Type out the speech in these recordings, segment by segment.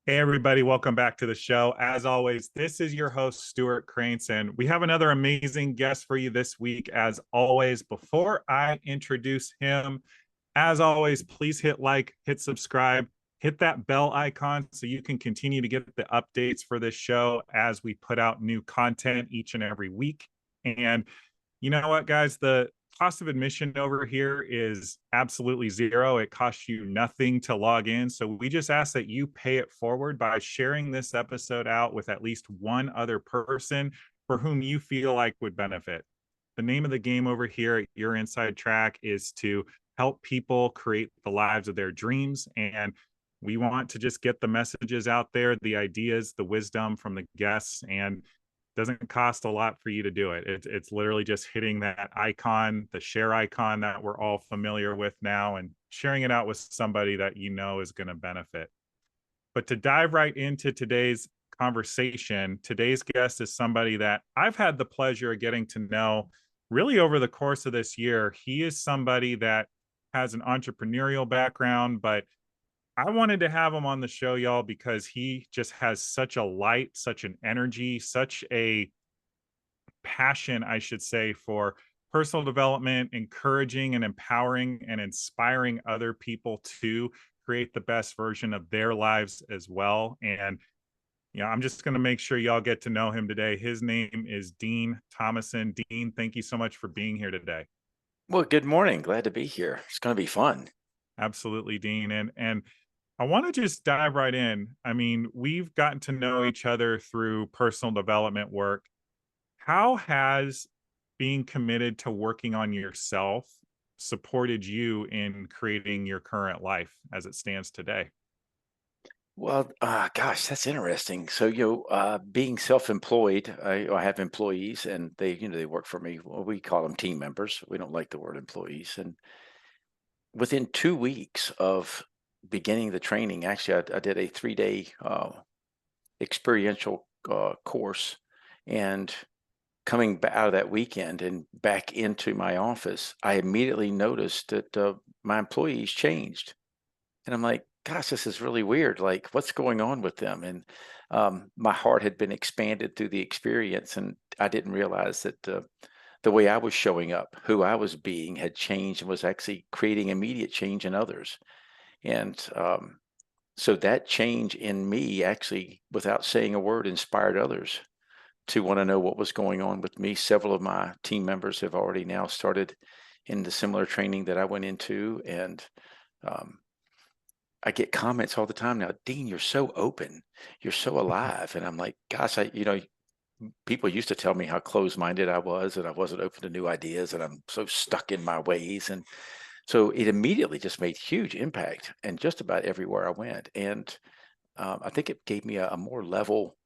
Hey, everybody, welcome back to the show. As always, this is your host, Stewart Kraintz, and we have another amazing guest for you this week. As always, before I introduce him, as always, please hit like, hit subscribe, hit that bell icon so you can continue to get the updates for this show as we put out new content each and every week. And you know what, guys? The cost of admission over here is absolutely zero. It costs you nothing to log in. So we just ask that you pay it forward by sharing this episode out with at least one other person for whom you feel like would benefit. The name of the game over here at Your Inside Track is to help people create the lives of their dreams. And we want to just get the messages out there, the ideas, the wisdom from the guests, and doesn't cost a lot for you to do it. It's literally just hitting that icon, the share icon that we're all familiar with now, and sharing it out with somebody that you know is going to benefit. But to dive right into today's conversation, today's guest is somebody that I've had the pleasure of getting to know really over the course of this year. He is somebody that has an entrepreneurial background, but I wanted to have him on the show, y'all, because he just has such a light, such an energy, such a passion, I should say, for personal development, encouraging and empowering and inspiring other people to create the best version of their lives as well. And I'm just going to make sure y'all get to know him today. His name is Dean Thomasson. Dean, thank you so much for being here today. Well, good morning. Glad to be here. It's going to be fun. Absolutely, Dean. And I want to just dive right in. I mean, we've gotten to know each other through personal development work. How has being committed to working on yourself supported you in creating your current life as it stands today? Well, gosh, that's interesting. So, being self-employed, I have employees, and they work for me. Well, we call them team members. We don't like the word employees. And within 2 weeks of beginning the training, actually, I did a 3-day experiential course, and coming out of that weekend and back into my office, I immediately noticed that my employees changed. And I'm like, gosh, this is really weird. Like, what's going on with them? And my heart had been expanded through the experience, and I didn't realize that the way I was showing up, who I was being, had changed and was actually creating immediate change in others. And so that change in me actually, without saying a word, inspired others to want to know what was going on with me. Several of my team members have already now started in the similar training that I went into, and um, I get comments all the time now, Dean, you're so open, you're so alive. And I'm like, gosh, people used to tell me how closed-minded I was and I wasn't open to new ideas and I'm so stuck in my ways. And so it immediately just made huge impact and just about everywhere I went. And I think it gave me a more level,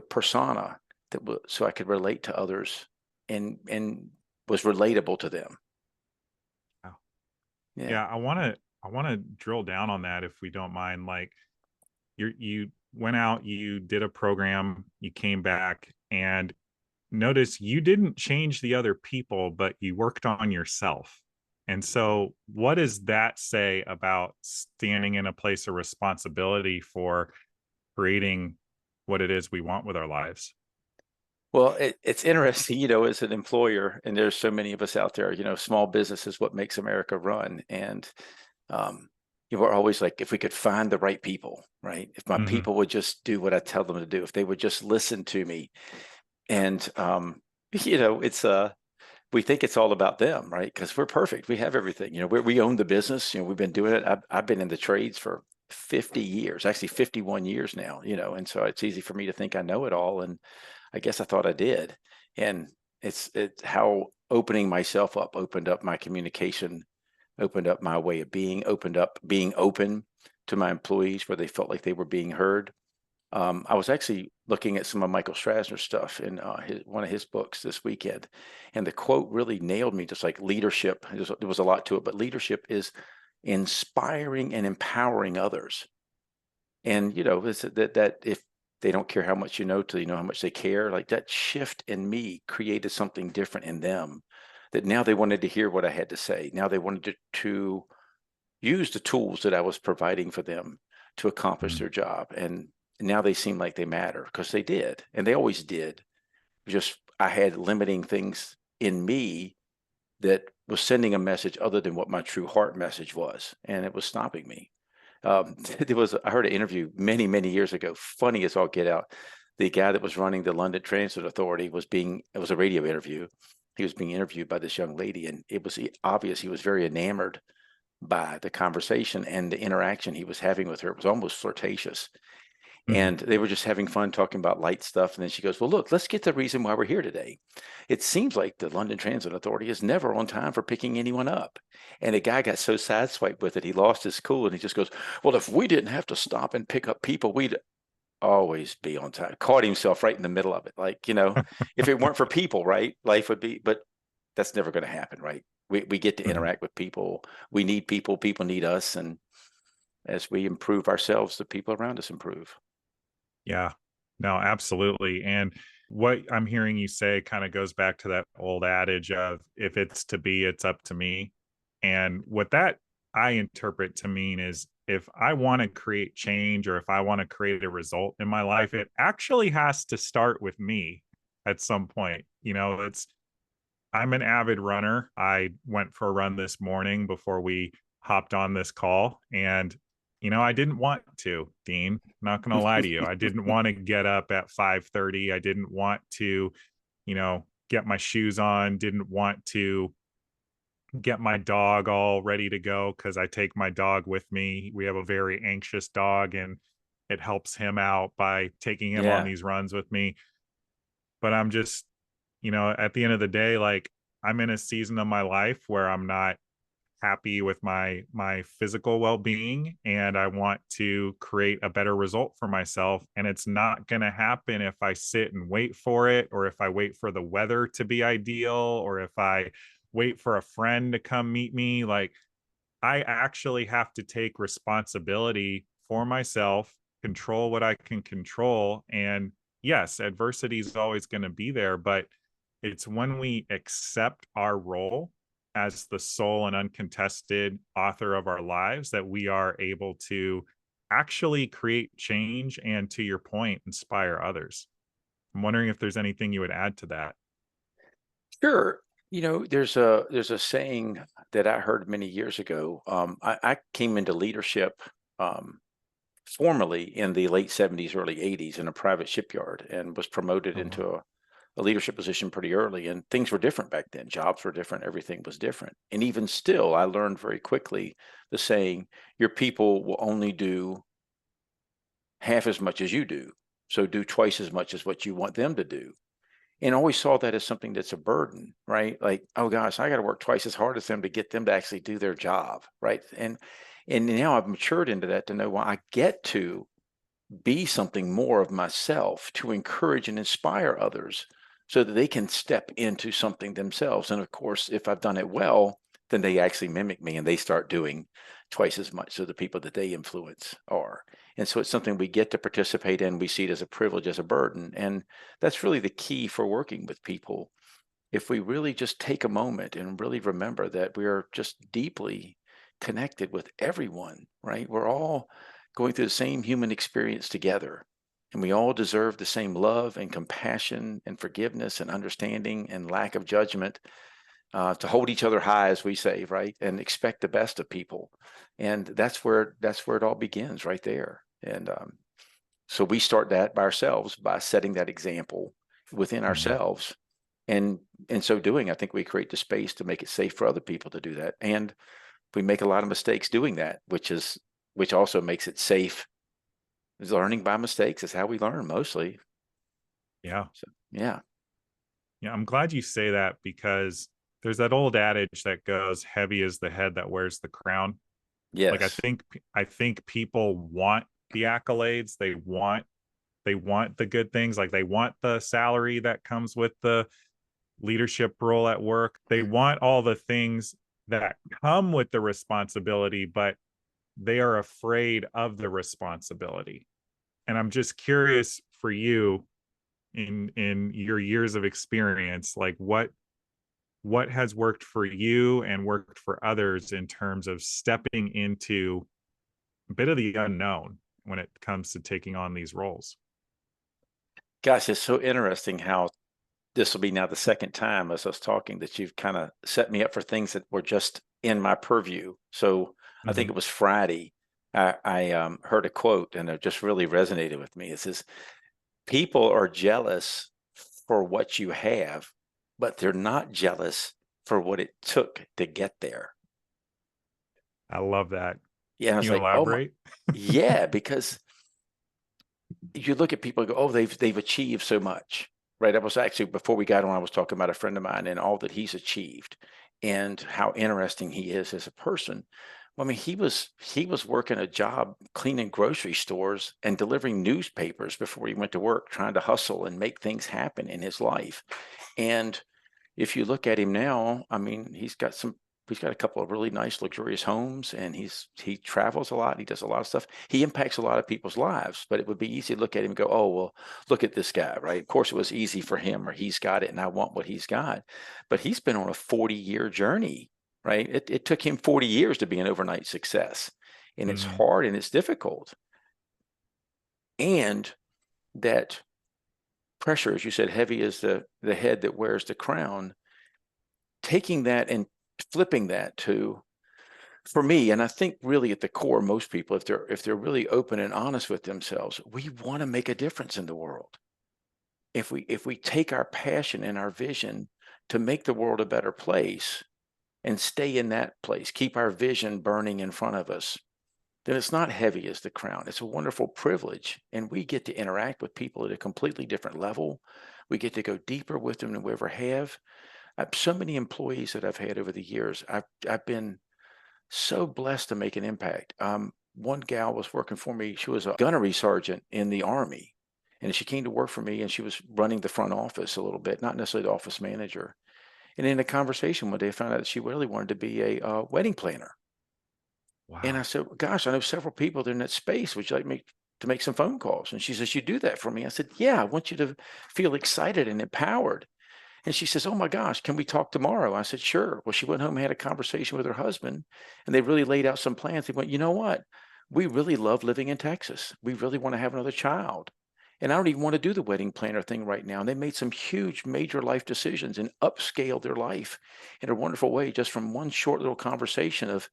persona so I could relate to others and was relatable to them. Wow. Yeah. Yeah, I want to drill down on that if we don't mind. Like you went out, you did a program, you came back, and notice you didn't change the other people, but you worked on yourself. And so, what does that say about standing in a place of responsibility for creating what it is we want with our lives? Well, it's interesting, as an employer, and there's so many of us out there, small business is what makes America run. And um, we're always like, if we could find the right people, right? If my Hmm. people would just do what I tell them to do, if they would just listen to me. And, it's, we think it's all about them, right? Because we're perfect. We have everything, we own the business. We've been doing it. I've been in the trades for 50 years, actually 51 years now, and so it's easy for me to think I know it all. And I guess I thought I did. And it's how opening myself up opened up my communication, opened up my way of being, opened up being open to my employees where they felt like they were being heard. I was actually looking at some of Michael Strassner's stuff in one of his books this weekend, and the quote really nailed me. Just like leadership, there was a lot to it, but leadership is inspiring and empowering others. And is that if they don't care how much you know till you know how much they care, like that shift in me created something different in them, that now they wanted to hear what I had to say. Now they wanted to use the tools that I was providing for them to accomplish their job. And now they seem like they matter, because they did, and they always did. Just I had limiting things in me that was sending a message other than what my true heart message was, and it was stopping me. I heard an interview many years ago, funny as all get out. The guy that was running the London Transit Authority it was a radio interview. He was being interviewed by this young lady, and it was obvious he was very enamored by the conversation and the interaction he was having with her. It was almost flirtatious. And they were just having fun talking about light stuff. And then she goes, well, look, let's get the reason why we're here today. It seems like the London Transit Authority is never on time for picking anyone up. And the guy got so sideswiped with it, he lost his cool. And he just goes, well, if we didn't have to stop and pick up people, we'd always be on time. Caught himself right in the middle of it. Like, if it weren't for people, right, life would be, but that's never going to happen, right? We get to interact with people. We need people. People need us. And as we improve ourselves, the people around us improve. Yeah, no, absolutely. And what I'm hearing you say kind of goes back to that old adage of, if it's to be, it's up to me. And what that I interpret to mean is, if I want to create change, or if I want to create a result in my life, it actually has to start with me at some point. I'm an avid runner. I went for a run this morning before we hopped on this call, and I didn't want to, Dean, not going to lie to you. I didn't want to get up at 5:30. I didn't want to, get my shoes on, didn't want to get my dog all ready to go, because I take my dog with me. We have a very anxious dog, and it helps him out by taking him on Yeah. these runs with me. But I'm just, at the end of the day, like, I'm in a season of my life where I'm not happy with my physical well-being, and I want to create a better result for myself. And it's not going to happen if I sit and wait for it, or if I wait for the weather to be ideal, or if I wait for a friend to come meet me. Like, I actually have to take responsibility for myself, control what I can control. And yes, adversity is always going to be there, but it's when we accept our role as the sole and uncontested author of our lives that we are able to actually create change and, to your point, inspire others. I'm wondering if there's anything you would add to that. Sure. There's a saying that I heard many years ago. I came into leadership formally in the late 70s, early 80s in a private shipyard, and was promoted Oh, wow. into a leadership position pretty early. And things were different back then. Jobs were different. Everything was different. And even still, I learned very quickly the saying, your people will only do half as much as you do. So do twice as much as what you want them to do. And always saw that as something that's a burden, right? Like, oh gosh, I got to work twice as hard as them to get them to actually do their job, right? And now I've matured into that to know, well, I get to be something more of myself, to encourage and inspire others so that they can step into something themselves. And of course, if I've done it well, then they actually mimic me and they start doing twice as much. So the people that they influence are. And so it's something we get to participate in. We see it as a privilege, as a burden. And that's really the key for working with people. If we really just take a moment and really remember that we are just deeply connected with everyone, right? We're all going through the same human experience together. And we all deserve the same love and compassion and forgiveness and understanding and lack of judgment, to hold each other high, as we say, right? And expect the best of people. And that's where it all begins, right there. And so we start that by ourselves, by setting that example within Mhm. ourselves. And in so doing, I think we create the space to make it safe for other people to do that. And we make a lot of mistakes doing that, which also makes it safe. Learning by mistakes is how we learn mostly. Yeah. So yeah. Yeah, I'm glad you say that, because there's that old adage that goes, heavy is the head that wears the crown. Like, Yes. I think people want the accolades. They want the good things. Like, they want the salary that comes with the leadership role at work. They want all the things that come with the responsibility, but they are afraid of the responsibility. And I'm just curious, for you, in your years of experience, like, what has worked for you and worked for others in terms of stepping into a bit of the unknown when it comes to taking on these roles. Gosh, it's so interesting how this will be now the second time as us talking that you've kind of set me up for things that were just in my purview. So I think Mhm. it was Friday. I heard a quote and it just really resonated with me. It says, people are jealous for what you have, but they're not jealous for what it took to get there. I love that. Yeah, I Can was you like, oh my, elaborate? yeah, because you look at people and go, oh, they've achieved so much, right? I was actually before we got on, I was talking about a friend of mine and all that he's achieved and how interesting he is as a person. Well, I mean, he was working a job cleaning grocery stores and delivering newspapers before he went to work, trying to hustle and make things happen in his life. And if you look at him now, I mean, he's got a couple of really nice luxurious homes and he travels a lot, he does a lot of stuff. He impacts a lot of people's lives, but it would be easy to look at him and go, "Oh, well, look at this guy," right? Of course it was easy for him or he's got it and I want what he's got. But he's been on a 40-year journey, right? It took him 40 years to be an overnight success. And it's Mhm. hard and it's difficult. And that pressure, as you said, heavy is the head that wears the crown, taking that and flipping that to for me, and I think really at the core most people, if they're really open and honest with themselves, we want to make a difference in the world. If we take our passion and our vision to make the world a better place and stay in that place, keep our vision burning in front of us, then it's not heavy as the crown. It's a wonderful privilege, and we get to interact with people at a completely different level. We get to go deeper with them than we ever have. So many employees that I've had over the years, I've been so blessed to make an impact. One gal was working for me. She was a gunnery sergeant in the Army. And she came to work for me and she was running the front office a little bit, not necessarily the office manager. And in a conversation one day, I found out that she really wanted to be a wedding planner. And I Wow. said, gosh, I know several people that are in that space. Would you like me to make some phone calls? And she says, you do that for me. I said, yeah, I want you to feel excited and empowered. And she says, "Oh my gosh, can we talk tomorrow?" I said, "Sure." Well, she went home and had a conversation with her husband, and they really laid out some plans. They went, "You know what? We really love living in Texas. We really want to have another child. And I don't even want to do the wedding planner thing right now." And they made some huge, major life decisions and upscaled their life in a wonderful way just from one short little conversation of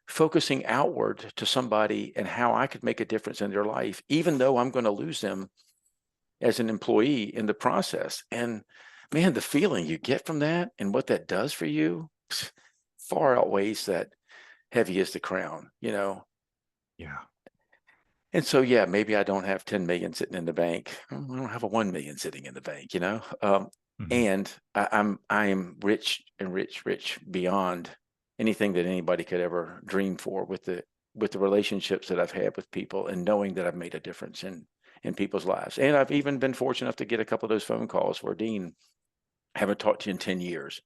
focusing outward to somebody and how I could make a difference in their life, even though I'm going to lose them as an employee in the process. And man, the feeling you get from that and what that does for you far outweighs that heavy as the crown, you know? Yeah. And so, yeah, maybe I don't have 10 million sitting in the bank. I don't have a 1 million sitting in the bank, you know? Mhm. And I am rich and rich, rich beyond anything that anybody could ever dream for with the relationships that I've had with people and knowing that I've made a difference in people's lives. And I've even been fortunate enough to get a couple of those phone calls where Dean, I haven't talked to you in 10 years.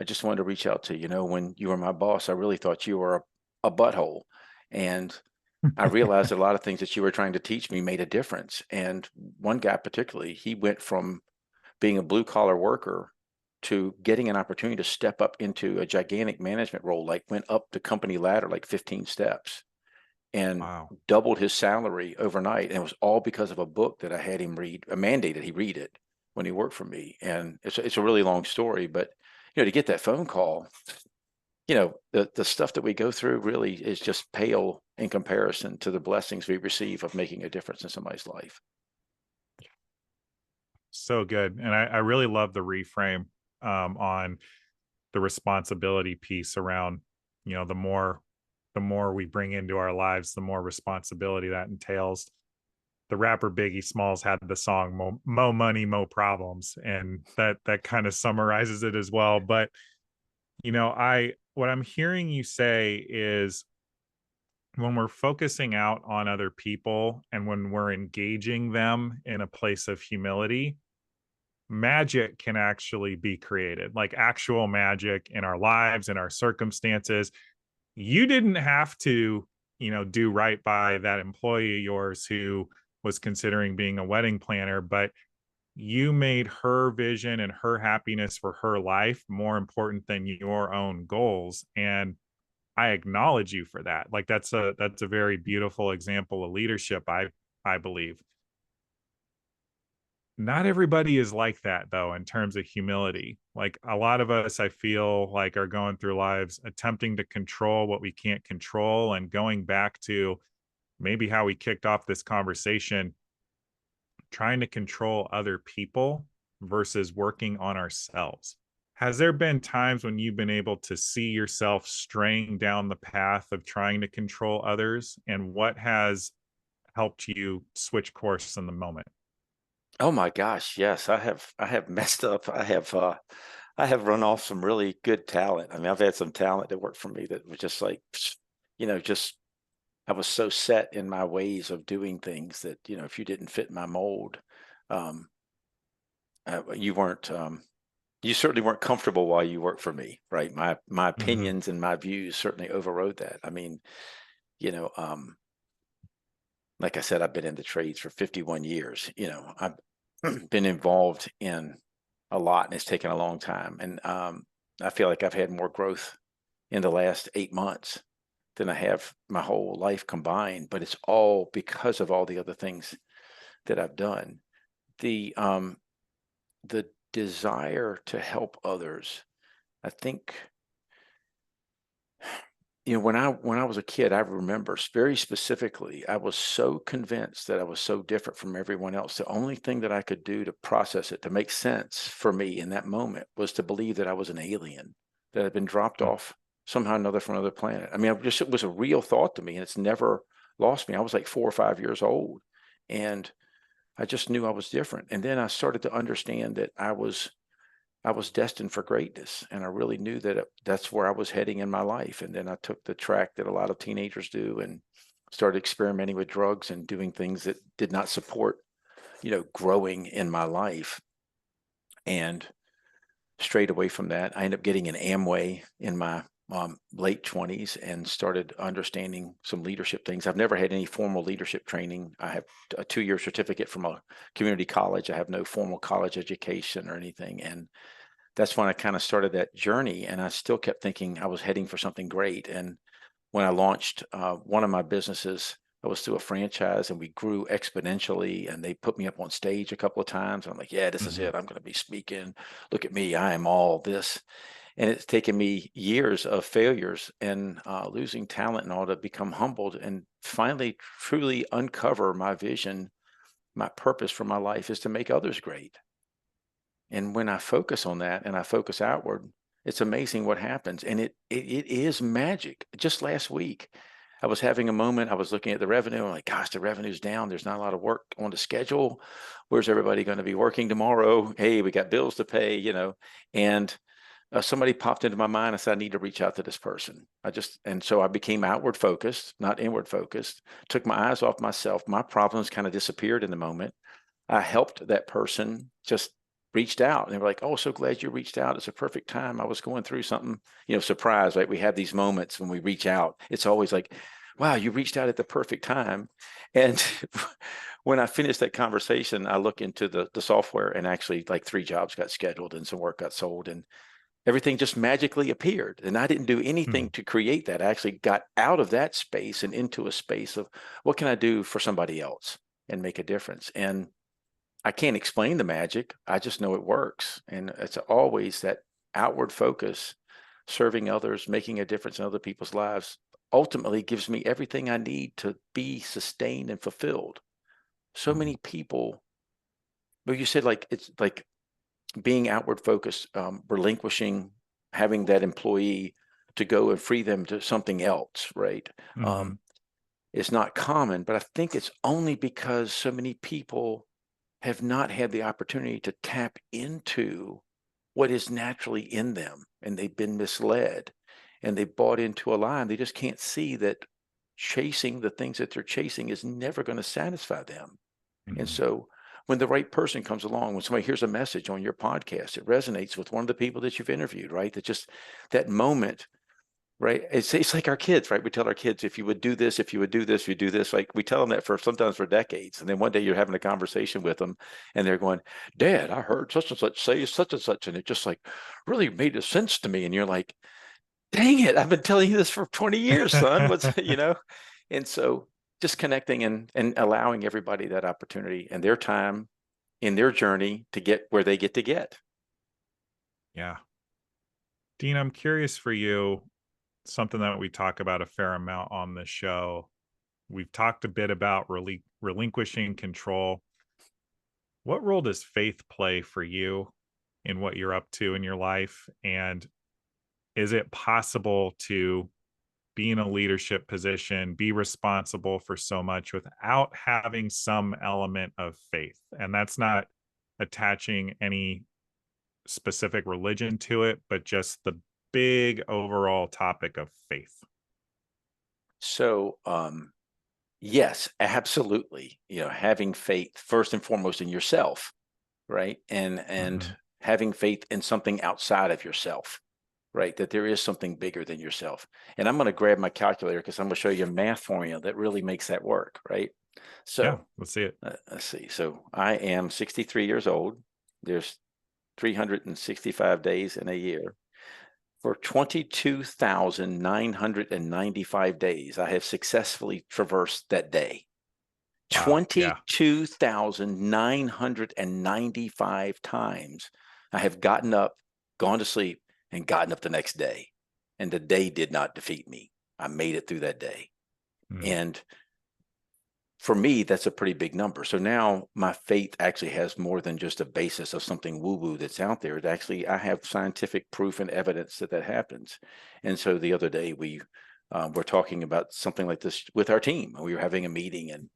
I just wanted to reach out to you. You know, when you were my boss, I really thought you were a butthole. And I realized that a lot of things that you were trying to teach me made a difference. And one guy particularly, he went from being a blue collar worker to getting an opportunity to step up into a gigantic management role, like went up the company ladder like 15 steps and Wow. doubled his salary overnight. And it was all because of a book that I had him read, a mandate that he read it when he worked for me. And it's a really long story, but you know, to get that phone call, you know, the stuff that we go through really is just pale in comparison to the blessings we receive of making a difference in somebody's life. So good. And I really love the reframe on the responsibility piece around, the more we bring into our lives, the more responsibility that entails. The rapper Biggie Smalls had the song Mo Money, Mo Problems, and that kind of summarizes it as well. But I what I'm hearing you say is when we're focusing out on other people and when we're engaging them in a place of humility, magic can actually be created, like actual magic in our lives, in our circumstances. You didn't have to, do right by that employee of yours who was considering being a wedding planner, but you made her vision and her happiness for her life more important than your own goals. And I acknowledge you for that. Like that's a very beautiful example of leadership, I believe. Not everybody is like that though in terms of humility. Like a lot of us I feel like are going through lives attempting to control what we can't control, and going back to maybe how we kicked off this conversation, trying to control other people versus working on ourselves. Has there been times when you've been able to see yourself straying down the path of trying to control others, and what has helped you switch course in the moment? Oh my gosh, yes, I have messed up. I have run off some really good talent. I mean, I've had some talent that worked for me that was just like, just I was so set in my ways of doing things that, if you didn't fit my mold, um, you weren't, you certainly weren't comfortable while you worked for me, right? My Mhm, opinions and my views certainly overrode that. I mean, you know, um, like I said, I've been in the trades for 51 years. I've been involved in a lot, and it's taken a long time. And I feel like I've had more growth in the last 8 months than I have my whole life combined. But it's all because of all the other things that I've done. The desire to help others, I think, when I was a kid, I remember very specifically, I was so convinced that I was so different from everyone else. The only thing that I could do to process it, to make sense for me in that moment, was to believe that I was an alien, that had been dropped mm, off somehow or another from another planet. I mean, it was a real thought to me, and it's never lost me. I was like 4 or 5 years old, and I just knew I was different. And then I started to understand that I was destined for greatness, and I really knew that that's where I was heading in my life. And then I took the track that a lot of teenagers do and started experimenting with drugs and doing things that did not support, growing in my life. And straight away from that, I ended up getting an Amway in my late 20s and started understanding some leadership things. I've never had any formal leadership training. I have a 2-year certificate from a community college. I have no formal college education or anything. And that's when I kind of started that journey, and I still kept thinking I was heading for something great. And when I launched one of my businesses, I was through a franchise, and we grew exponentially. And they put me up on stage a couple of times. And I'm like, yeah, this is mhm, it. I'm going to be speaking. Look at me. I am all this. And it's taken me years of failures and losing talent and all to become humbled and finally truly uncover my vision. My purpose for my life is to make others great. And when I focus on that and I focus outward, it's amazing what happens. And it is magic. Just last week, I was having a moment. I was looking at the revenue. I'm like, gosh, the revenue's down. There's not a lot of work on the schedule. Where's everybody going to be working tomorrow? Hey, we got bills to pay. And somebody popped into my mind. I said, I need to reach out to this person. And so I became outward focused, not inward focused, took my eyes off myself. My problems kind of disappeared in the moment. I helped that person, just reached out, and they were like, "Oh, so glad you reached out. It's a perfect time. I was going through something, surprise, right? We have these moments when we reach out. It's always like, wow, you reached out at the perfect time." And when I finished that conversation, I look into the software, and actually like 3 jobs got scheduled and some work got sold, and everything just magically appeared. And I didn't do anything mhm, to create that. I actually got out of that space and into a space of what can I do for somebody else and make a difference. And I can't explain the magic. I just know it works. And it's always that outward focus, serving others, making a difference in other people's lives, ultimately gives me everything I need to be sustained and fulfilled. So mhm, many people, well, you said like it's like being outward focused, relinquishing, having that employee to go and free them to something else, right? mhm, Um, it's not common, but I think it's only because so many people have not had the opportunity to tap into what is naturally in them, and they've been misled, and they bought into a lie, and they just can't see that chasing the things that they're chasing is never going to satisfy them. And mhm. so when the right person comes along, when somebody hears a message on your podcast, it resonates with one of the people that you've interviewed, right? That just that moment, right? It's like our kids, right? We tell our kids, if you would do this, if you would do this, you do this. Like we tell them that for sometimes for decades. And then one day you're having a conversation with them and they're going, Dad, I heard such and such say such and such. And it just like really made a sense to me. And you're like, dang it, I've been telling you this for 20 years, son. And so just connecting and allowing everybody that opportunity and their time in their journey to get where they get to get. Yeah. Dean, I'm curious for you, something that we talk about a fair amount on this show. We've talked a bit about relinquishing control. What role does faith play for you in what you're up to in your life? And is it possible to be in a leadership position, be responsible for so much without having some element of faith? And that's not attaching any specific religion to it, but just the big overall topic of faith. So, yes, absolutely. Having faith first and foremost in yourself, right? And Mhm. having faith in something outside of yourself, right? That there is something bigger than yourself. And I'm going to grab my calculator because I'm going to show you a math formula that really makes that work, right? Yeah, So let's see it. let's see. So I am 63 years old. There's 365 days in a year. For 22,995 days, I have successfully traversed that day. Wow. Yeah. 22,995 times I have gotten up, gone to sleep, and gotten up the next day. And the day did not defeat me. I made it through that day. Mm. And for me, that's a pretty big number. So now my faith actually has more than just a basis of something woo-woo that's out there. It actually, I have scientific proof and evidence that that happens. And so the other day we were talking about something like this with our team. We were having a meeting, and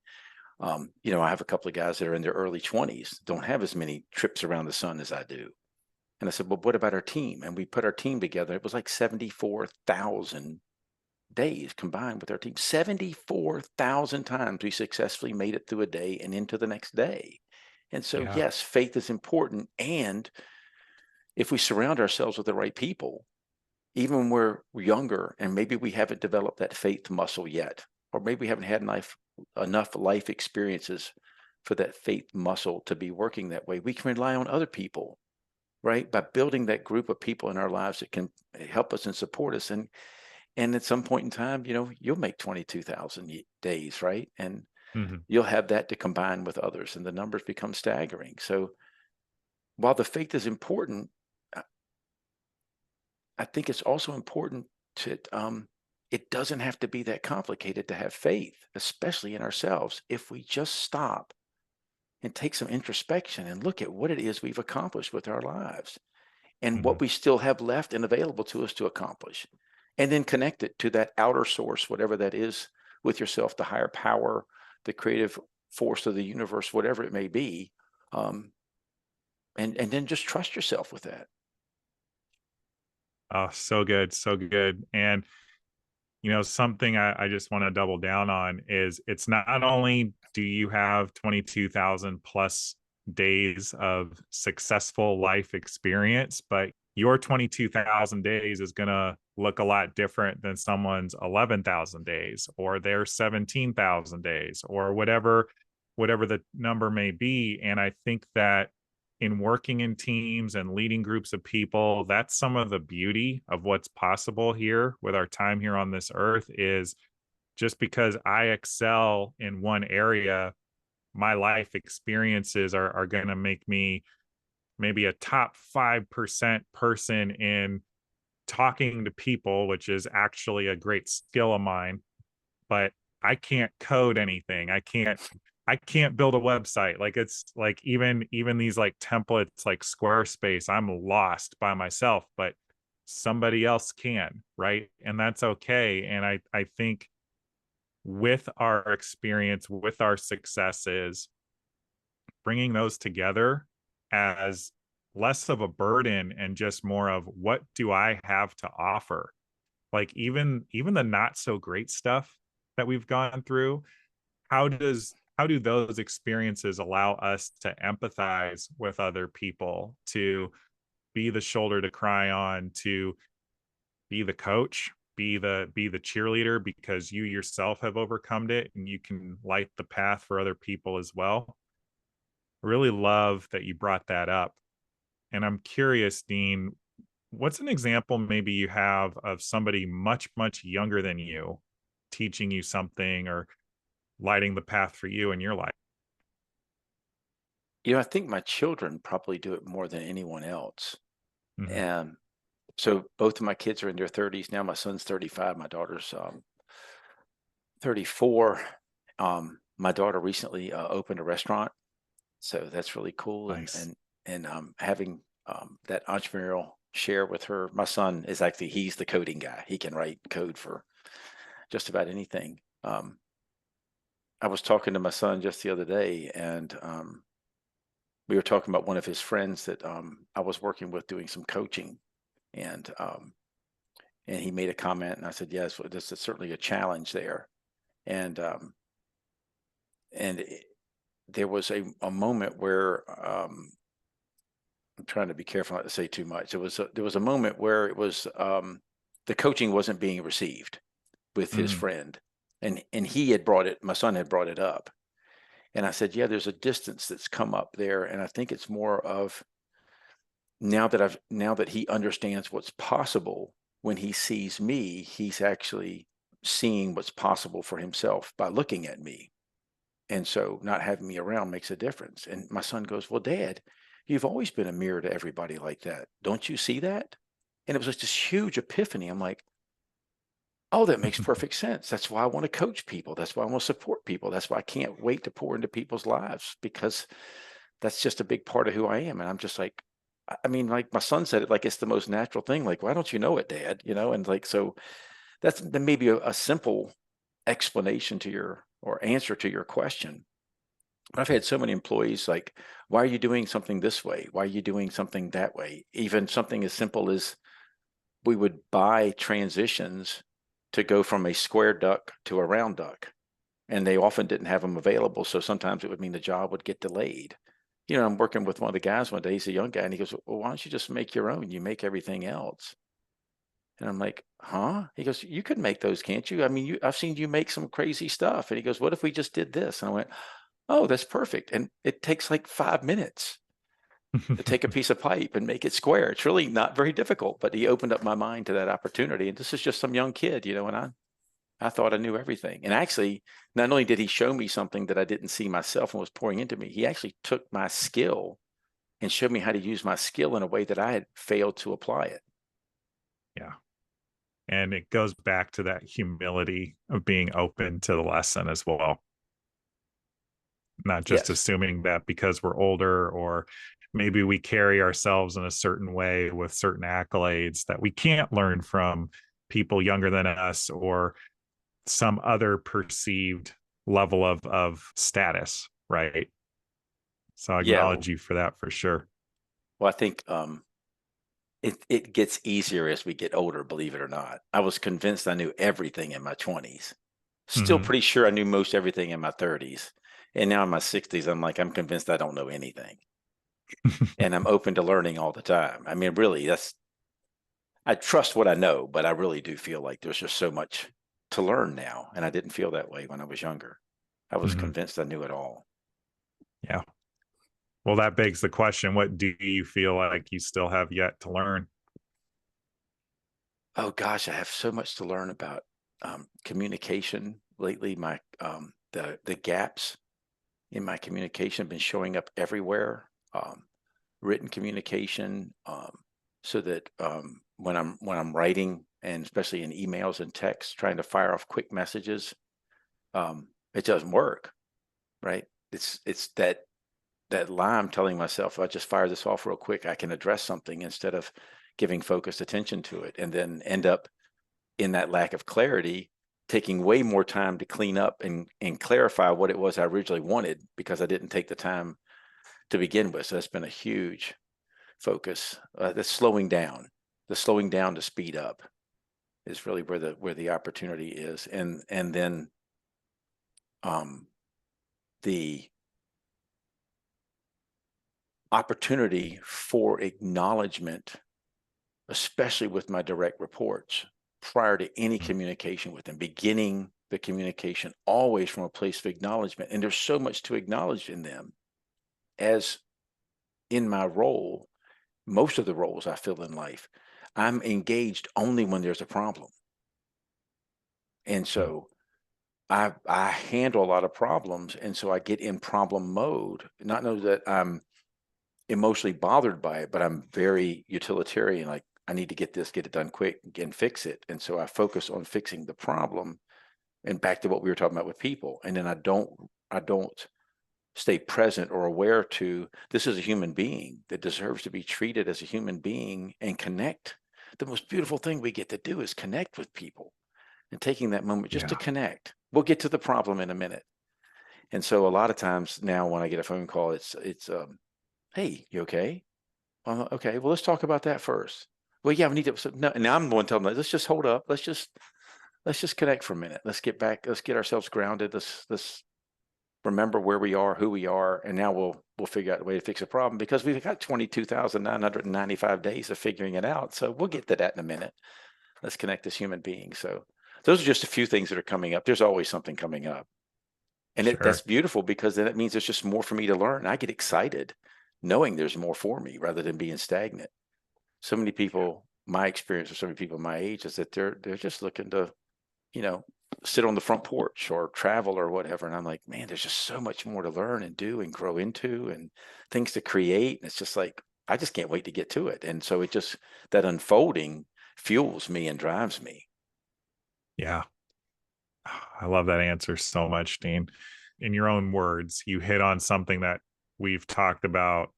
I have a couple of guys that are in their early 20s, don't have as many trips around the sun as I do. And I said, well, what about our team? And we put our team together. It was like 74,000 days combined with our team. 74,000 times we successfully made it through a day and into the next day. And so, Yeah. yes, faith is important. And if we surround ourselves with the right people, even when we're younger and maybe we haven't developed that faith muscle yet, or maybe we haven't had enough life experiences for that faith muscle to be working that way, we can rely on other people, right? By building that group of people in our lives that can help us and support us. And at some point in time, you'll make 22,000 days, right? And Mhm. you'll have that to combine with others, and the numbers become staggering. So while the faith is important, I I think it's also important to, it doesn't have to be that complicated to have faith, especially in ourselves, if we just stop and take some introspection and look at what it is we've accomplished with our lives and what Mhm. we still have left and available to us to accomplish. And then connect it to that outer source, whatever that is, with yourself, the higher power, the creative force of the universe, whatever it may be. Um, and then just trust yourself with that. Oh, so good. So good. And something I just want to double down on is it's not only do you have 22,000 plus days of successful life experience, but your 22,000 days is going to look a lot different than someone's 11,000 days or their 17,000 days or whatever the number may be. And I think that in working in teams and leading groups of people, that's some of the beauty of what's possible here with our time here on this earth is just because I excel in one area, my life experiences are going to make me maybe a top 5% person in talking to people, which is actually a great skill of mine, but I can't code anything. I can't build a website. Like it's like even these like templates like Squarespace, I'm lost by myself, but somebody else can, right? And that's okay. And I think with our experience, with our successes, bringing those together as less of a burden and just more of what do I have to offer? Like even the not so great stuff that we've gone through, how do those experiences allow us to empathize with other people, to be the shoulder to cry on, to be the coach, be the cheerleader because you yourself have overcome it and you can light the path for other people as well. I really love that you brought that up. And I'm curious, Dean, What's an example maybe you have of somebody much, much younger than you teaching you something or lighting the path for you in your life? I think my children probably do it more than anyone else. Mhm. And so both of my kids are in their 30s now. My son's 35, my daughter's 34. My daughter recently opened a restaurant, so that's really cool. And Nice. and and having that entrepreneurial share with her. My son is actually he's the coding guy. He can write code for just about anything. I was talking to my son just the other day, and we were talking about one of his friends that I was working with doing some coaching, and he made a comment, and I said, "Yes, well, this is certainly a challenge there." And and it, there was a moment where I'm trying to be careful not to say too much. There was a moment where it was the coaching wasn't being received with his Mhm. friend, and he had brought it. My son had brought it up, and I said, "Yeah, there's a distance that's come up there, and I think it's more of now that he understands what's possible. When he sees me, he's actually seeing what's possible for himself by looking at me. And so not having me around makes a difference." And my son goes, "Well, Dad, you've always been a mirror to everybody like that. Don't you see that?" And it was just this huge epiphany. I'm like, oh, that makes perfect sense. That's why I want to coach people. That's why I want to support people. That's why I can't wait to pour into people's lives, because that's just a big part of who I am. And I'm just like, I mean, like my son said it like it's the most natural thing. Like, why don't you know it, Dad? And like, so that's then maybe a simple explanation to your or answer to your question. But I've had so many employees like, why are you doing something this way? Why are you doing something that way? Even something as simple as we would buy transitions to go from a square duck to a round duck, and they often didn't have them available. So sometimes it would mean the job would get delayed. I'm working with one of the guys one day. He's a young guy, and he goes, "Well, why don't you just make your own? You make everything else." And I'm like, "Huh?" He goes, "You could make those, can't you? I mean, I've seen you make some crazy stuff." And he goes, "What if we just did this?" And I went, "Oh, that's perfect." And it takes like 5 minutes to take a piece of pipe and make it square. It's really not very difficult, but he opened up my mind to that opportunity. And this is just some young kid, and I thought I knew everything. And actually, not only did he show me something that I didn't see myself and was pouring into me, he actually took my skill and showed me how to use my skill in a way that I had failed to apply it. Yeah. And it goes back to that humility of being open to the lesson as well, not just Yes. assuming that because we're older or maybe we carry ourselves in a certain way with certain accolades that we can't learn from people younger than us or some other perceived level of status, right? So I Yeah. acknowledge you for that for sure. Well, I think it gets easier as we get older, believe it or not. I was convinced I knew everything in my 20s. Still Mhm. pretty sure I knew most everything in my 30s. And now in my 60s, I'm convinced I don't know anything. And I'm open to learning all the time. I mean, really, I trust what I know, but I really do feel like there's just so much to learn now. And I didn't feel that way when I was younger. I was Mhm. convinced I knew it all. Yeah. Well, that begs the question, what do you feel like you still have yet to learn? Oh gosh, I have so much to learn about communication lately. The gaps in my communication have been showing up everywhere. Written communication, so that when I'm writing, and especially in emails and texts, trying to fire off quick messages, it doesn't work. Right? It's that lie I'm telling myself, if I just fire this off real quick, I can address something instead of giving focused attention to it, and then end up in that lack of clarity, taking way more time to clean up and clarify what it was I originally wanted because I didn't take the time to begin with. So that's been a huge focus. The slowing down to speed up is really where the opportunity is, and then um, the opportunity for acknowledgement, especially with my direct reports, prior to any Mm. communication with them, beginning the communication always from a place of acknowledgement. And there's so much to acknowledge in them, as in my role, most of the roles I fill in life. I'm engaged only when there's a problem. And so I handle a lot of problems, and so I get in problem mode. Not know that I'm emotionally bothered by it, but I'm very utilitarian. Like, I need to get this, get it done quick, and fix it. And so I focus on fixing the problem. And back to what we were talking about with people. And then I don't stay present or aware to, this is a human being that deserves to be treated as a human being and connect. The most beautiful thing we get to do is connect with people, and taking that moment just to Yeah. connect. We'll get to the problem in a minute. And so a lot of times now when I get a phone call, it's hey, you okay? Okay, well, let's talk about that first. Well, yeah, we need to. So, no, and I'm the one telling them, let's just hold up. Let's just connect for a minute. Let's get back. Let's get ourselves grounded. Let's remember where we are, who we are, and now we'll figure out a way to fix a problem, because we've got 22,995 days of figuring it out. So we'll get to that in a minute. Let's connect as human beings. So those are just a few things that are coming up. There's always something coming up. And that's Sure. beautiful, because then it means there's just more for me to learn. I get excited knowing there's more for me rather than being stagnant. So many people, my experience with so many people my age is that they're just looking to, you know, sit on the front porch or travel or whatever. And I'm like, man, there's just so much more to learn and do and grow into, and things to create. And it's just like, I just can't wait to get to it. And so that unfolding fuels me and drives me. Yeah. I love that answer so much, Dean. In your own words, you hit on something that we've talked about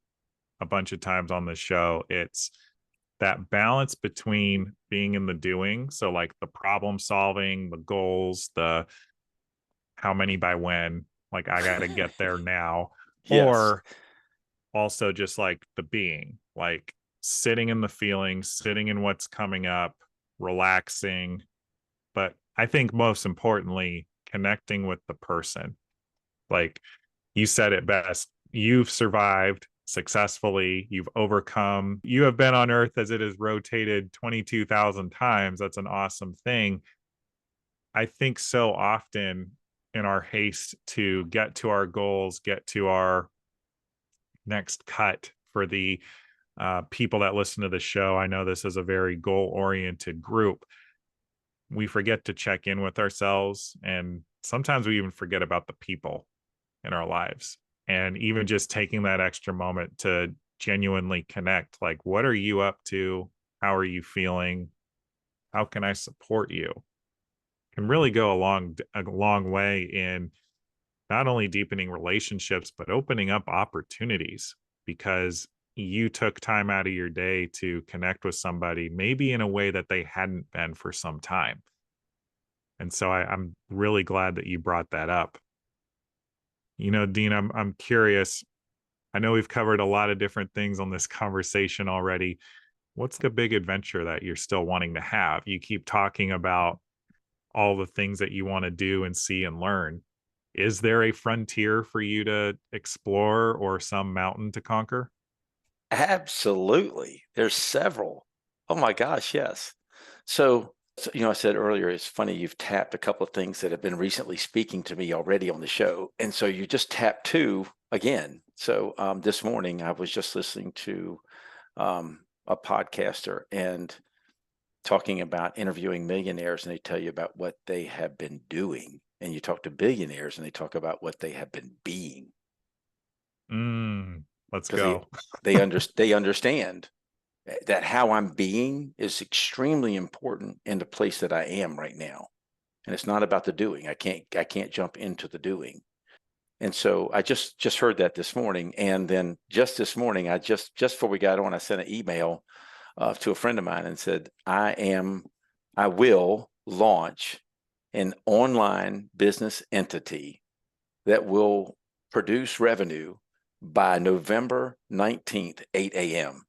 a bunch of times on the show. It's that balance between being in the doing. So, like the problem solving, the goals, the how many by when, like I got to get there now, Yes. or also just like the being, like sitting in the feelings, sitting in what's coming up, relaxing. But I think most importantly, connecting with the person. Like you said it best, you've survived successfully, you've overcome, you have been on earth as it has rotated 22,000 times. That's an awesome thing. I think so often in our haste to get to our goals, get to our next cut for the people that listen to the show, I know this is a very goal oriented group. We forget to check in with ourselves. And sometimes we even forget about the people in our lives. And even just taking that extra moment to genuinely connect, like, what are you up to? How are you feeling? How can I support you? Can really go a long way in not only deepening relationships, but opening up opportunities, because you took time out of your day to connect with somebody, maybe in a way that they hadn't been for some time. And so I'm really glad that you brought that up. Dean, I'm curious. I know we've covered a lot of different things on this conversation already. What's the big adventure that you're still wanting to have? You keep talking about all the things that you want to do and see and learn. Is there a frontier for you to explore or some mountain to conquer? Absolutely. There's several. Oh my gosh, yes. So, I said earlier, it's funny, you've tapped a couple of things that have been recently speaking to me already on the show. And so you just tapped two again. So this morning I was just listening to a podcaster and talking about interviewing millionaires, and they tell you about what they have been doing. And you talk to billionaires and they talk about what they have been being, Let's because go. they understand that how I'm being is extremely important in the place that I am right now. And it's not about the doing. I can't jump into the doing. And so I just heard that this morning. And then just this morning, just before we got on, I sent an email to a friend of mine and said, I will launch an online business entity that will produce revenue by November 19th, 8 a.m.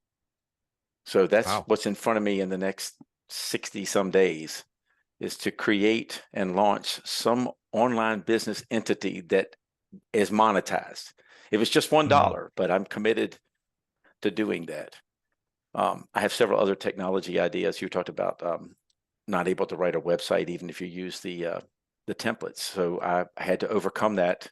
So that's Wow. what's in front of me in the next 60 some days, is to create and launch some online business entity that is monetized. If it's just Mm, $1, but I'm committed to doing that. I have several other technology ideas. You talked about not able to write a website, even if you use the templates. So I had to overcome that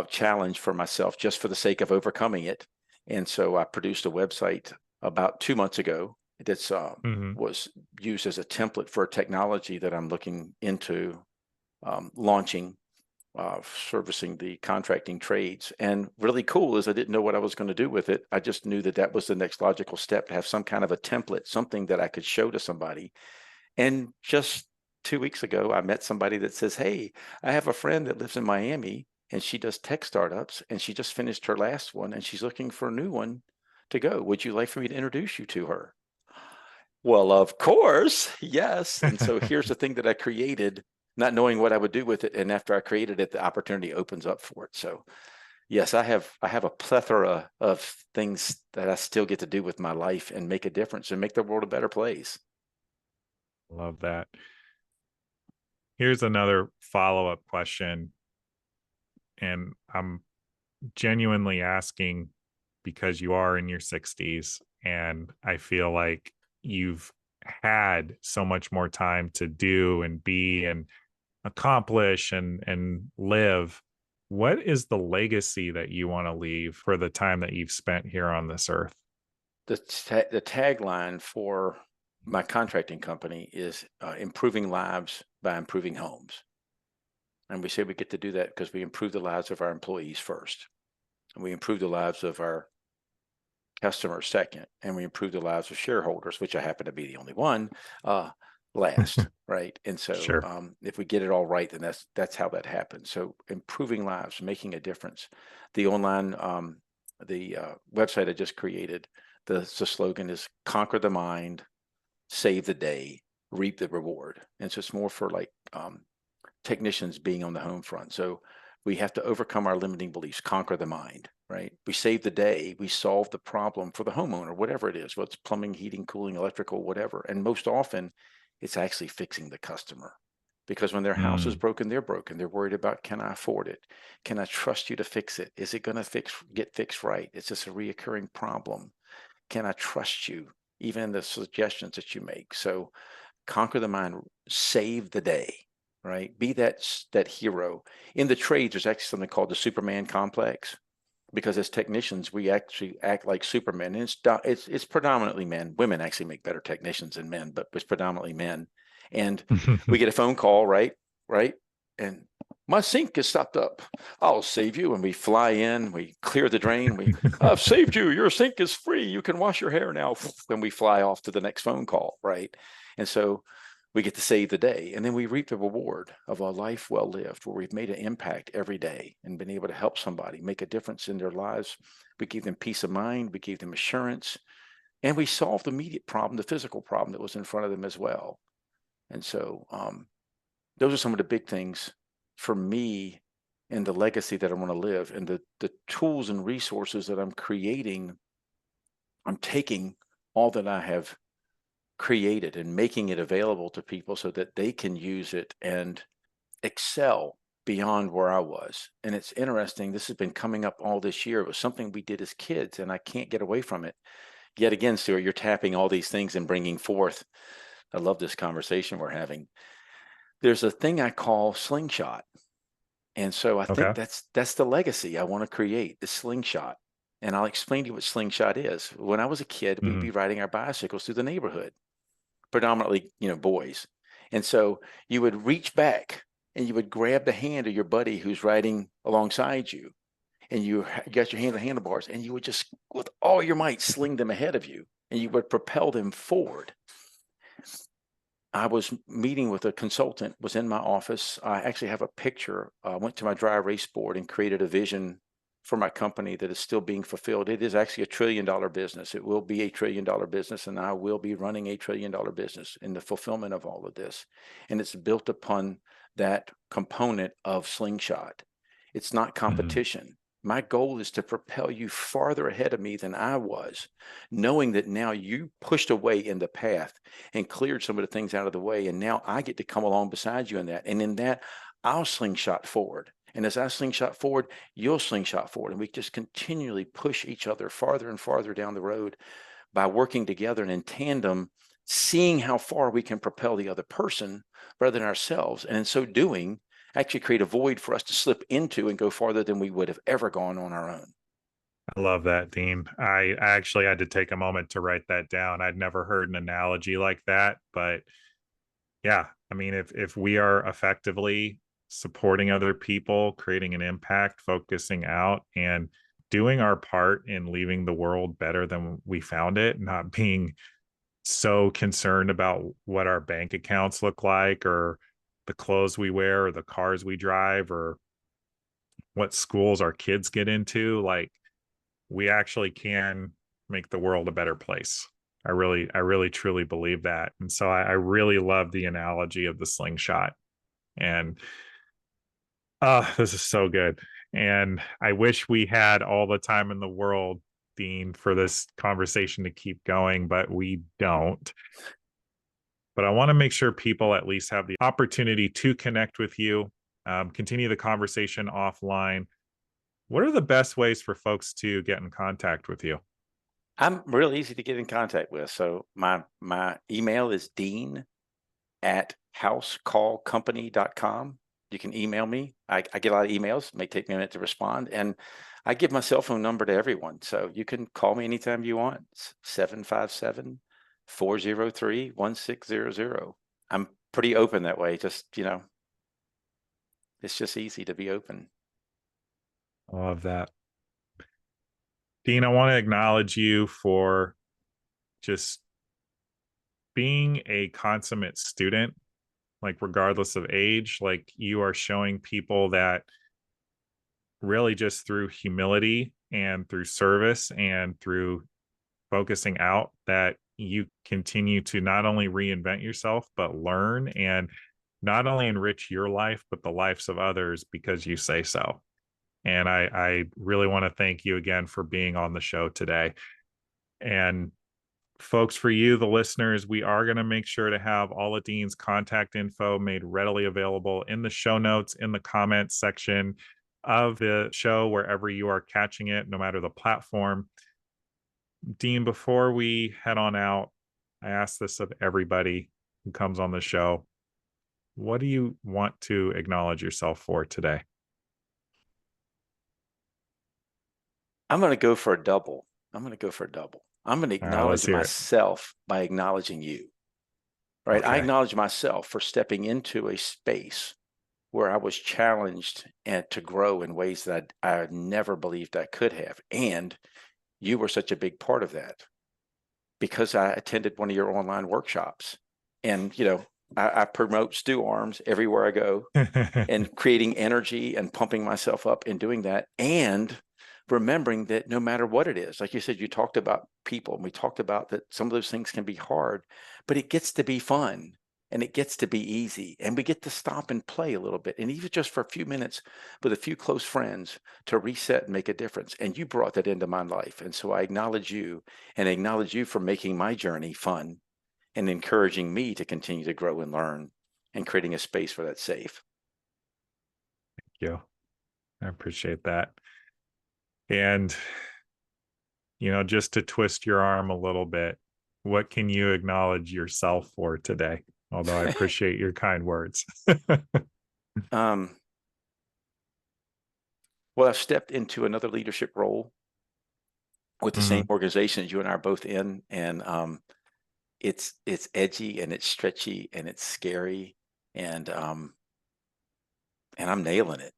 challenge for myself just for the sake of overcoming it. And so I produced a website about 2 months ago that's Hmm. was used as a template for a technology that I'm looking into launching, servicing the contracting trades. And really cool is I didn't know what I was going to do with it. I just knew that that was the next logical step, to have some kind of a template, something that I could show to somebody. And just 2 weeks ago, I met somebody that says, "Hey, I have a friend that lives in Miami and she does tech startups and she just finished her last one and she's looking for a new one to go. Would you like for me to introduce you to her?" Well, of course, yes. And so here's the thing that I created, not knowing what I would do with it. And after I created it, the opportunity opens up for it. So yes, I have a plethora of things that I still get to do with my life and make a difference and make the world a better place. Love that. Here's another follow-up question, and I'm genuinely asking because you are in your 60s, and I feel like you've had so much more time to do and be and accomplish and live. What is the legacy that you want to leave for the time that you've spent here on this earth? The tagline for my contracting company is improving lives by improving homes. And we say we get to do that because we improve the lives of our employees first, and we improve the lives of our customers second, and we improve the lives of shareholders, which I happen to be the only one, uh, last, right? And so Sure. if we get it all right, then that's how that happens. So improving lives, making a difference. The online, the website I just created, the slogan is "Conquer the mind, save the day, reap the reward." And so it's more for like technicians being on the home front. So we have to overcome our limiting beliefs, conquer the mind, right? We save the day, we solve the problem for the homeowner, whatever it is, whether it's plumbing, heating, cooling, electrical, whatever. And most often, it's actually fixing the customer. Because when their house is Mm, broken, they're broken. They're worried about, can I afford it? Can I trust you to fix it? Is it going to get fixed right? Is this a reoccurring problem? Can I trust you, even in the suggestions that you make? So conquer the mind, save the day, right? Be that hero. In the trades, there's actually something called the Superman complex, because as technicians, we actually act like Supermen. And it's predominantly men. Women actually make better technicians than men, but it's predominantly men. And we get a phone call, right? Right? And my sink is stopped up. I'll save you. And we fly in, we clear the drain. I've saved you. Your sink is free. You can wash your hair now. Then we fly off to the next phone call, right? And so we get to save the day, and then we reap the reward of a life well lived, where we've made an impact every day and been able to help somebody make a difference in their lives. We gave them peace of mind, we gave them assurance, and we solved the immediate problem, the physical problem that was in front of them as well. And so those are some of the big things for me, and the legacy that I want to live, and the tools and resources that I'm creating. I'm taking all that I have created and making it available to people so that they can use it and excel beyond where I was. And it's interesting, this has been coming up all this year. It was something we did as kids, and I can't get away from it. Yet again, Stuart, you're tapping all these things and bringing forth. I love this conversation we're having. There's a thing I call slingshot. And so I think okay. that's the legacy I want to create, the slingshot. And I'll explain to you what slingshot is. When I was a kid, we'd Hmm. be riding our bicycles through the neighborhood, predominantly, boys. And so you would reach back and you would grab the hand of your buddy who's riding alongside you, and you got your hand on the handlebars, and you would just, with all your might, sling them ahead of you, and you would propel them forward. I was meeting with a consultant, was in my office. I actually have a picture. I went to my dry erase board and created a vision for my company that is still being fulfilled. It is actually $1 trillion business. It will be $1 trillion business, and I will be running $1 trillion business in the fulfillment of all of this. And it's built upon that component of slingshot. It's not Hmm. competition. My goal is to propel you farther ahead of me than I was, knowing that now you pushed away in the path and cleared some of the things out of the way. And now I get to come along beside you in that. And in that, I'll slingshot forward. And as I slingshot forward, you'll slingshot forward. And we just continually push each other farther and farther down the road by working together and in tandem, seeing how far we can propel the other person rather than ourselves. And in so doing, actually create a void for us to slip into and go farther than we would have ever gone on our own. I love that, Dean. I actually had to take a moment to write that down. I'd never heard an analogy like that, but yeah, I mean, if we are effectively supporting other people, creating an impact, focusing out, and doing our part in leaving the world better than we found it, not being so concerned about what our bank accounts look like or the clothes we wear or the cars we drive or what schools our kids get into, like we actually can make the world a better place. I really truly believe that. And so I really love the analogy of the slingshot. And this is so good. And I wish we had all the time in the world, Dean, for this conversation to keep going, but we don't. But I want to make sure people at least have the opportunity to connect with you, continue the conversation offline. What are the best ways for folks to get in contact with you? I'm real easy to get in contact with. So my email is dean@housecallcompany.com. You can email me. I get a lot of emails. It may take me a minute to respond. And I give my cell phone number to everyone. So you can call me anytime you want. It's 757-403-1600. I'm pretty open that way. Just, it's just easy to be open. I love that. Dean, I want to acknowledge you for just being a consummate student, like regardless of age, like you are showing people that really just through humility and through service and through focusing out that you continue to not only reinvent yourself, but learn and not only enrich your life, but the lives of others because you say so. And I really want to thank you again for being on the show today. And folks, for you, the listeners, we are going to make sure to have all of Dean's contact info made readily available in the show notes, in the comments section of the show, wherever you are catching it, no matter the platform. Dean, before we head on out, I ask this of everybody who comes on the show. What do you want to acknowledge yourself for today? I'm going to go for a double. I'm going to All right, let's acknowledge hear it. myself by acknowledging you. Right. I Okay. acknowledge myself for stepping into a space where I was challenged and to grow in ways that I never believed I could have. And you were such a big part of that because I attended one of your online workshops. And, I promote stew arms everywhere I go and creating energy and pumping myself up in doing that. And remembering that no matter what it is, like you said, you talked about people and we talked about that some of those things can be hard, but it gets to be fun and it gets to be easy and we get to stop and play a little bit. And even just for a few minutes with a few close friends to reset and make a difference. And you brought that into my life. And so I acknowledge you and acknowledge you for making my journey fun and encouraging me to continue to grow and learn and creating a space where that's safe. Thank you. I appreciate that. And, just to twist your arm a little bit, what can you acknowledge yourself for today? Although I appreciate your kind words. um, well, I've stepped into another leadership role with the same Mhm. organization as you and I are both in, and it's edgy and it's stretchy and it's scary, and I'm nailing it.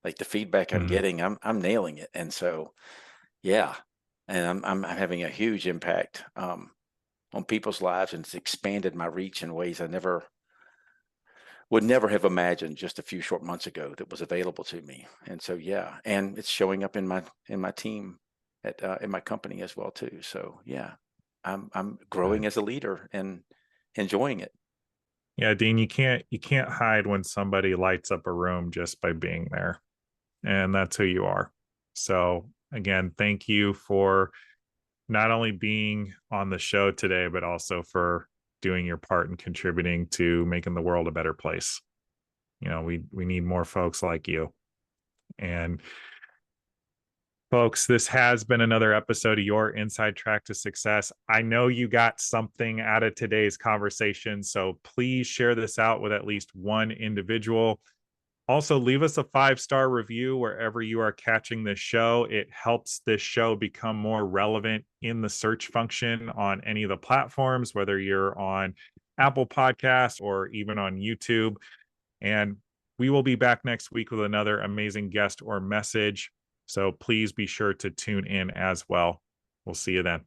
Like the feedback I'm Mhm. getting, I'm nailing it, and so yeah, and I'm having a huge impact on people's lives, and it's expanded my reach in ways I would never have imagined just a few short months ago that was available to me. And so yeah, and it's showing up in my team at in my company as well too. So yeah, I'm growing Good. as a leader and enjoying it. Yeah, Dean, you can't hide when somebody lights up a room just by being there. And that's who you are. So again, thank you for not only being on the show today, but also for doing your part and contributing to making the world a better place. We need more folks like you. And folks, this has been another episode of your Inside Track to Success. I know you got something out of today's conversation, so please share this out with at least one individual. Also, leave us a 5-star review wherever you are catching this show. It helps this show become more relevant in the search function on any of the platforms, whether you're on Apple Podcasts or even on YouTube. And we will be back next week with another amazing guest or message. So please be sure to tune in as well. We'll see you then.